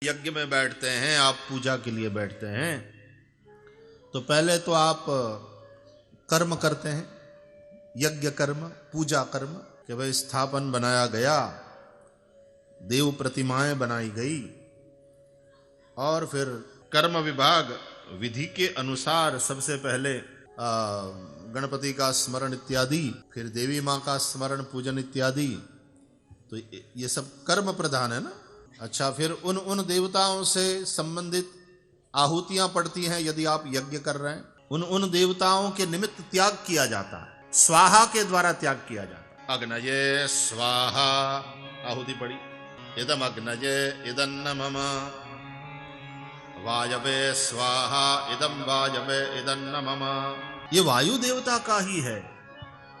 यज्ञ में बैठते हैं, आप पूजा के लिए बैठते हैं, तो पहले तो आप कर्म करते हैं, यज्ञ कर्म, पूजा कर्म, कि भाई स्थापन बनाया गया, देव प्रतिमाएं बनाई गई, और फिर कर्म विभाग विधि के अनुसार सबसे पहले गणपति का स्मरण इत्यादि, फिर देवी माँ का स्मरण पूजन इत्यादि, तो ये सब कर्म प्रधान है ना। अच्छा, फिर उन देवताओं से संबंधित आहुतियां पड़ती हैं। यदि आप यज्ञ कर रहे हैं, उन देवताओं के निमित्त त्याग किया जाता है, स्वाहा के द्वारा त्याग किया जाता है। अग्नये स्वाहा आहुति पड़ी, इदम अग्नये इदन्न मम, वायवे स्वाहा इदम वायवे इदन्न मम। ये वायु देवता का ही है,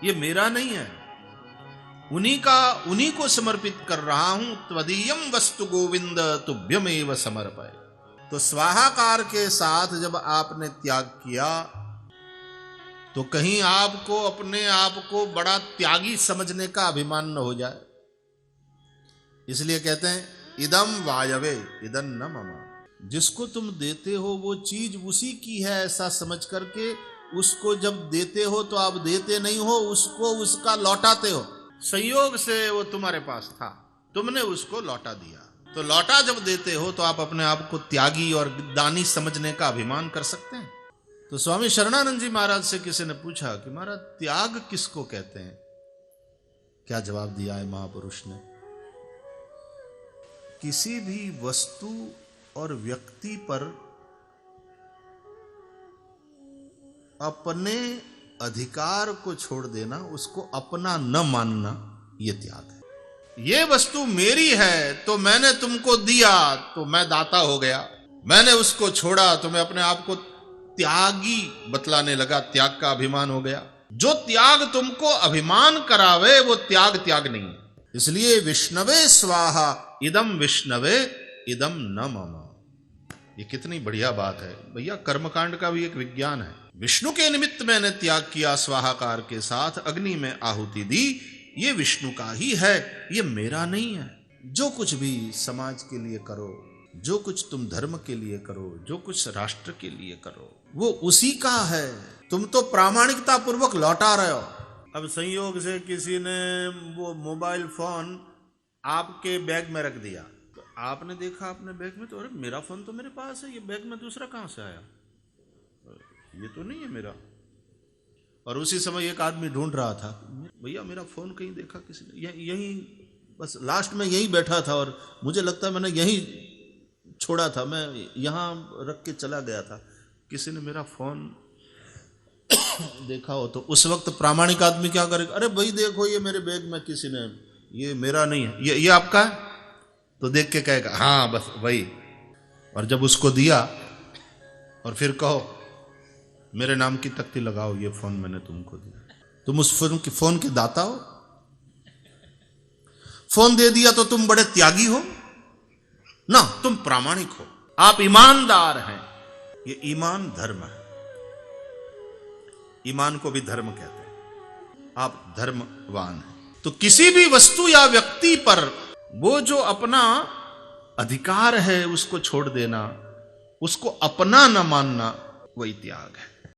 ये मेरा नहीं है, उन्हीं को समर्पित कर रहा हूं। त्वदीयम वस्तु गोविंद तुभ्यमेव समर्पय। तो स्वाहाकार के साथ जब आपने त्याग किया, तो कहीं आपको अपने आप को बड़ा त्यागी समझने का अभिमान न हो जाए। इसलिए कहते हैं इदम वायवे इदं न मम। जिसको तुम देते हो वो चीज उसी की है ऐसा समझ करके उसको जब देते हो तो आप देते नहीं हो, उसको उसका लौटाते हो। संयोग से वो तुम्हारे पास था, तुमने उसको लौटा दिया। तो लौटा जब देते हो तो आप अपने आप को त्यागी और दानी समझने का अभिमान कर सकते हैं। तो स्वामी शरणानंद जी महाराज से किसी ने पूछा कि महाराज त्याग किसको कहते हैं? क्या जवाब दिया है महापुरुष ने? किसी भी वस्तु और व्यक्ति पर अपने अधिकार को छोड़ देना, उसको अपना न मानना, यह त्याग है। ये वस्तु मेरी है तो मैंने तुमको दिया तो मैं दाता हो गया, मैंने उसको छोड़ा तो मैं अपने आप को त्यागी बतलाने लगा, त्याग का अभिमान हो गया। जो त्याग तुमको अभिमान करावे वो त्याग नहीं है। इसलिए विष्णवे स्वाहा इदम विष्णवे इदम न मम। ये कितनी बढ़िया बात है भैया। कर्मकांड का भी एक विज्ञान है। विष्णु के निमित्त मैंने त्याग किया, स्वाहाकार के साथ अग्नि में आहुति दी, ये विष्णु का ही है, ये मेरा नहीं है। जो कुछ भी समाज के लिए करो, जो कुछ तुम धर्म के लिए करो, जो कुछ राष्ट्र के लिए करो, वो उसी का है। तुम तो प्रामाणिकता पूर्वक लौटा रहे हो। अब संयोग से किसी ने वो मोबाइल फोन आपके बैग में रख दिया, तो आपने देखा अपने बैग में, तो अरे मेरा फोन तो मेरे पास है, ये बैग में दूसरा कहां से आया, ये तो नहीं है मेरा। और उसी समय एक आदमी ढूंढ रहा था, भैया मेरा फोन कहीं देखा किसी ने, यहीं बस लास्ट में यहीं बैठा था और मुझे लगता है मैंने यहीं छोड़ा था, मैं यहां रख के चला गया था, किसी ने मेरा फोन देखा हो। तो उस वक्त प्रामाणिक आदमी क्या करेगा? अरे भाई देखो ये मेरे बैग में किसी ने, ये मेरा नहीं है, ये आपका है? तो देख के कहेगा हाँ बस वही। और जब उसको दिया और फिर कहो मेरे नाम की तख्ती लगाओ, ये फोन मैंने तुमको दिया, तुम उस फोन के दाता हो। फोन दे दिया तो तुम बड़े त्यागी हो ना, तुम प्रामाणिक हो, आप ईमानदार हैं। ये ईमान धर्म है, ईमान को भी धर्म कहते हैं। आप धर्मवान हैं। तो किसी भी वस्तु या व्यक्ति पर वो जो अपना अधिकार है उसको छोड़ देना, उसको अपना न मानना, वही त्याग है।